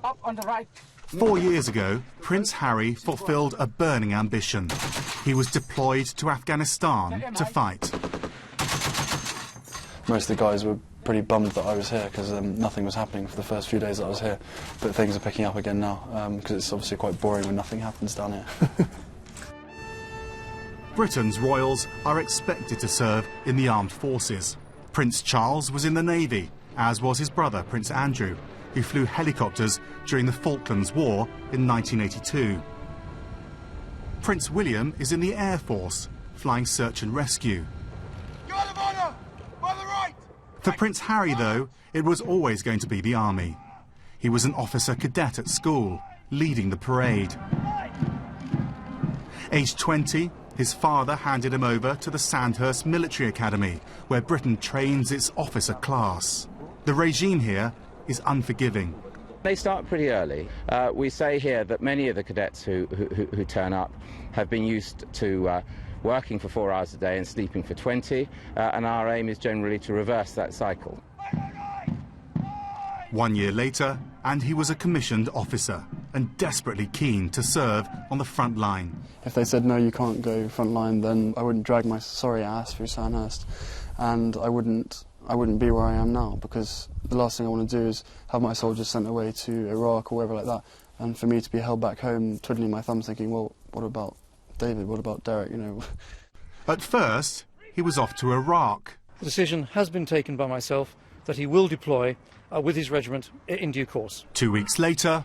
Up on the right. 4 years ago, Prince Harry fulfilled a burning ambition. He was deployed to Afghanistan to fight. Most of the guys were pretty bummed that I was here because nothing was happening for the first few days that I was here. But things are picking up again now because it's obviously quite boring when nothing happens down here. Britain's royals are expected to serve in the armed forces. Prince Charles was in the Navy, as was his brother, Prince Andrew, who flew helicopters during the Falklands War in 1982. Prince William is in the Air Force, flying search and rescue. Guard of honour! By the right! For Prince Harry, though, it was always going to be the army. He was an officer cadet at school, leading the parade. Aged 20, his father handed him over to the Sandhurst Military Academy, where Britain trains its officer class. The regime here is unforgiving. They start pretty early. We say here that many of the cadets who turn up have been used to working for 4 hours a day and sleeping for 20, and our aim is generally to reverse that cycle. 1 year later, and he was a commissioned officer and desperately keen to serve on the front line. If they said, no, you can't go front line, then I wouldn't drag my sorry ass through Sandhurst, and I wouldn't be where I am now, because the last thing I want to do is have my soldiers sent away to Iraq or wherever like that, and for me to be held back home twiddling my thumbs thinking, well, what about David, what about Derek, you know? At first, he was off to Iraq. The decision has been taken by myself that he will deploy with his regiment in due course. 2 weeks later,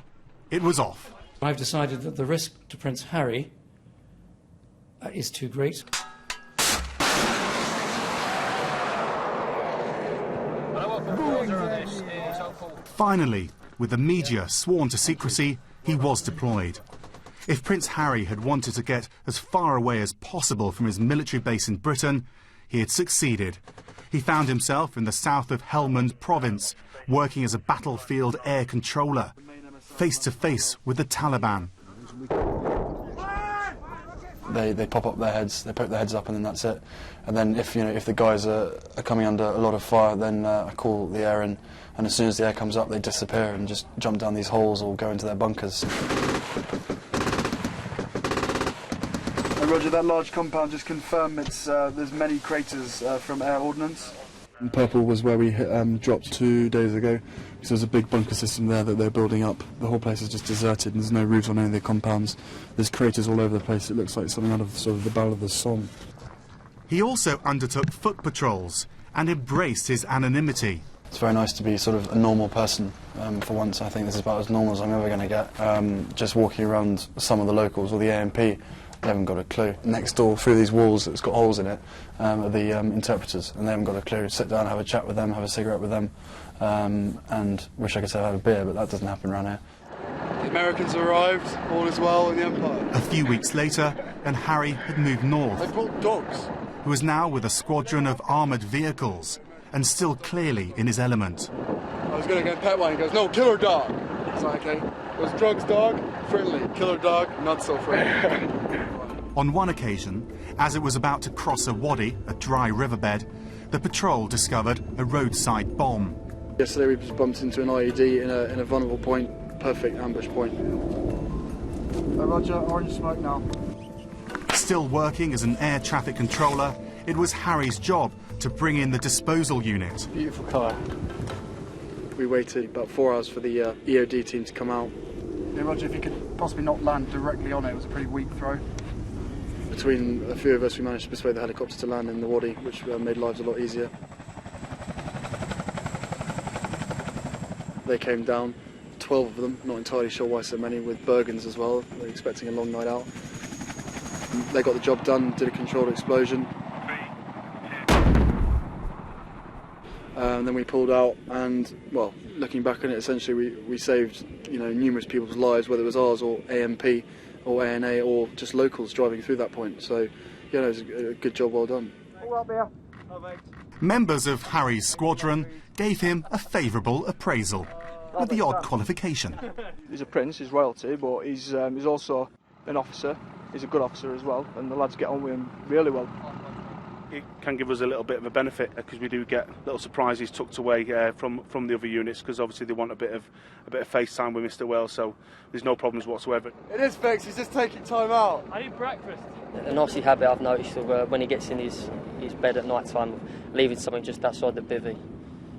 it was off. I've decided that the risk to Prince Harry is too great. Finally, with the media sworn to secrecy, he was deployed. If Prince Harry had wanted to get as far away as possible from his military base in Britain, he had succeeded. He found himself in the south of Helmand province, working as a battlefield air controller, face to face with the Taliban. They pop up their heads, they poke their heads up, and then that's it. And then if the guys are coming under a lot of fire, then I call the air in, and as soon as the air comes up, they disappear and just jump down these holes or go into their bunkers. Roger, that large compound, just confirm there's many craters from air ordnance. And Purple was where we dropped 2 days ago. So there's a big bunker system there that they're building up. The whole place is just deserted and there's no roofs on any of the compounds. There's craters all over the place. It looks like something out of sort of the Battle of the Somme. He also undertook foot patrols and embraced his anonymity. It's very nice to be sort of a normal person for once. I think this is about as normal as I'm ever going to get. Just walking around some of the locals or the AMP, they haven't got a clue. Next door, through these walls that's got holes in it, are the interpreters, and they haven't got a clue. Sit down, have a chat with them, have a cigarette with them, and wish I could say I have a beer, but that doesn't happen around here. The Americans arrived, all is well in the Empire. A few weeks later, and Harry had moved north. They brought dogs. He was now with a squadron of armoured vehicles, and still clearly in his element. I was going to get pet one, he goes, no, killer dog. It's like, okay, it was drugs dog, friendly, killer dog, not so friendly. On one occasion, as it was about to cross a wadi, a dry riverbed, the patrol discovered a roadside bomb. Yesterday we just bumped into an IED in a vulnerable point, perfect ambush point. Roger, orange smoke now. Still working as an air traffic controller, it was Harry's job to bring in the disposal unit. Beautiful colour. We waited about 4 hours for the EOD team to come out. Yeah, Roger, if you could possibly not land directly on it, it was a pretty weak throw. Between a few of us, we managed to persuade the helicopter to land in the wadi, which made lives a lot easier. They came down, 12 of them, not entirely sure why so many, with Bergens as well. They were expecting a long night out. They got the job done, did a controlled explosion. And then we pulled out, and well, looking back on it, essentially we saved numerous people's lives, whether it was ours or AMP or ANA or just locals driving through that point. So it was a good job, well done. Members of Harry's squadron gave him a favourable appraisal, with the odd qualification. He's a prince, he's royalty, but he's also an officer. He's a good officer as well, and the lads get on with him really well. it can give us a little bit of a benefit because we do get little surprises tucked away from the other units, because obviously they want a bit of face time with Mr. Wells, so there's no problems whatsoever. It is fixed, he's just taking time out. I need breakfast. A nasty habit I've noticed of when he gets in his bed at night time, leaving something just outside the bivvy,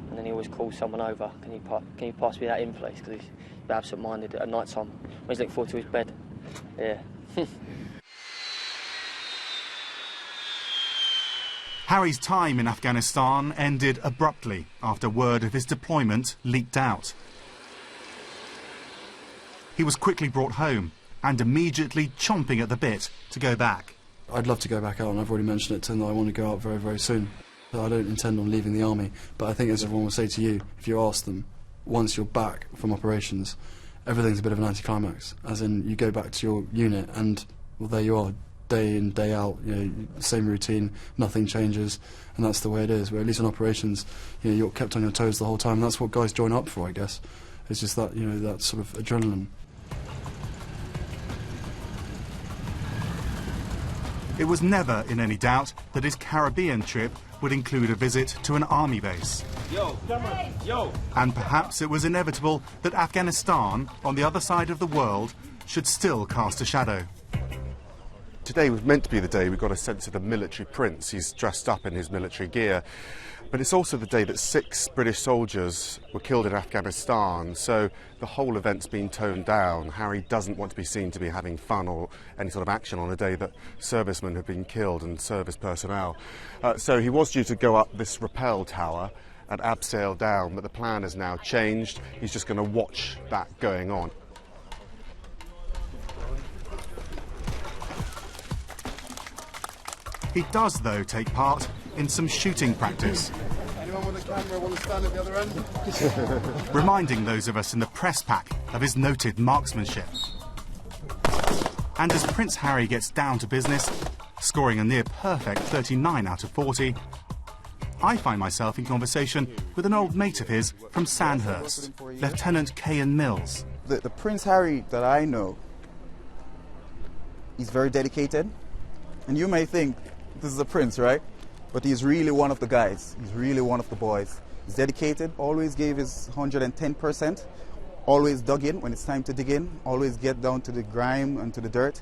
and then he always calls someone over. Can you pass me that in, please? Because he's absent-minded at night time when he's looking forward to his bed. Yeah. Harry's time in Afghanistan ended abruptly after word of his deployment leaked out. He was quickly brought home and immediately chomping at the bit to go back. I'd love to go back out, and I've already mentioned it to them that I want to go out very, very soon. I don't intend on leaving the army, but I think, as everyone will say to you, if you ask them, once you're back from operations, everything's a bit of an anticlimax. As in, you go back to your unit and, well, there you are, day in, day out, you know, same routine, nothing changes, and that's the way it is. Where at least in operations, you know, you're kept on your toes the whole time, and that's what guys join up for, I guess. It's just that, you know, that sort of adrenaline. It was never in any doubt that his Caribbean trip would include a visit to an army base. Yo, camera, yo. And perhaps it was inevitable that Afghanistan, on the other side of the world, should still cast a shadow. Today was meant to be the day we got a sense of the military prince. He's dressed up in his military gear. But it's also the day that 6 British soldiers were killed in Afghanistan, so the whole event's been toned down. Harry doesn't want to be seen to be having fun or any sort of action on a day that servicemen have been killed and service personnel. So he was due to go up this rappel tower and abseil down, but the plan has now changed. He's just going to watch that going on. He does, though, take part in some shooting practice. Anyone with a camera want to stand at the other end? Reminding those of us in the press pack of his noted marksmanship. And as Prince Harry gets down to business, scoring a near-perfect 39 out of 40, I find myself in conversation with an old mate of his from Sandhurst, Lieutenant Cain Mills. The Prince Harry that I know, he's very dedicated. And you may think, this is a prince, right? But he's really one of the guys. He's really one of the boys. He's dedicated, always gave his 110%, always dug in when it's time to dig in, always get down to the grime and to the dirt.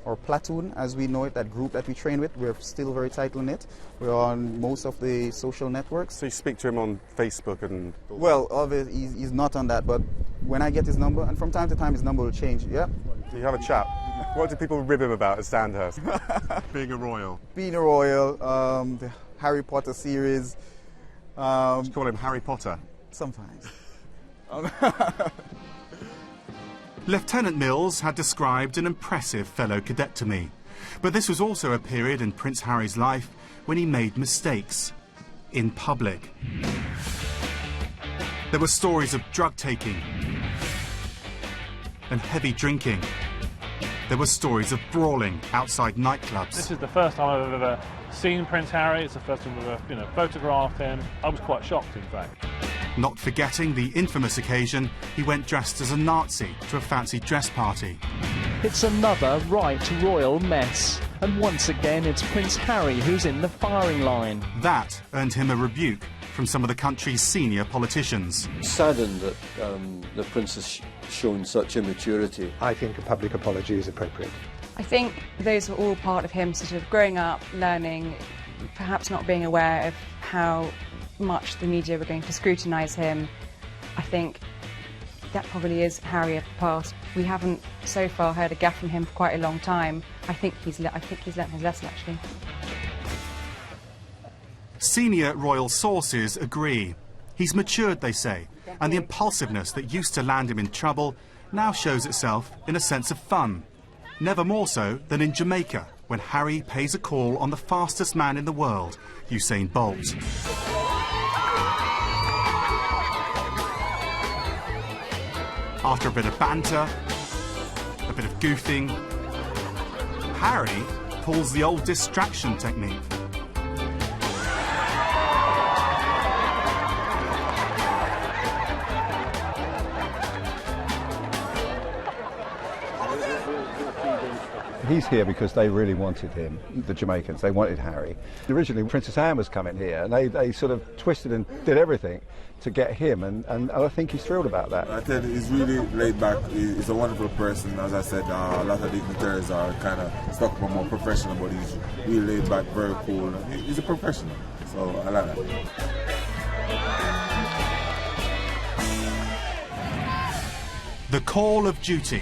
Our platoon, as we know it, that group that we train with, we're still very tight on it. We're on most of the social networks. So you speak to him on Facebook and... Well, obviously he's not on that, but when I get his number, and from time to time his number will change, yeah. Do you have a chat? What do people rib him about at Sandhurst? Being a royal. Being a royal, the Harry Potter series. Do you call him Harry Potter? Sometimes. Lieutenant Mills had described an impressive fellow cadet to me, but this was also a period in Prince Harry's life when he made mistakes in public. There were stories of drug taking and heavy drinking. There were stories of brawling outside nightclubs. This is the first time I've ever seen Prince Harry. It's the first time I've ever, photographed him. I was quite shocked, in fact. Not forgetting the infamous occasion he went dressed as a Nazi to a fancy dress party. It's another right royal mess. And once again, it's Prince Harry who's in the firing line. That earned him a rebuke from some of the country's senior politicians. Saddened that the Prince has shown such immaturity. I think a public apology is appropriate. I think those were all part of him sort of growing up, learning, perhaps not being aware of how much the media were going to scrutinise him. I think that probably is Harry of the past. We haven't so far heard a gaffe from him for quite a long time. I think he's learnt his lesson, actually. Senior royal sources agree. He's matured, they say, and the impulsiveness that used to land him in trouble now shows itself in a sense of fun. Never more so than in Jamaica, when Harry pays a call on the fastest man in the world, Usain Bolt. After a bit of banter, a bit of goofing, Harry pulls the old distraction technique. He's here because they really wanted him, the Jamaicans. They wanted Harry. Originally, Princess Anne was coming here, and they sort of twisted and did everything to get him, and I think he's thrilled about that. I tell you, he's really laid back. He's a wonderful person. As I said, a lot of dignitaries are kind of stuck up more professional, but he's really laid back, very cool. He's a professional, so I like that. The call of duty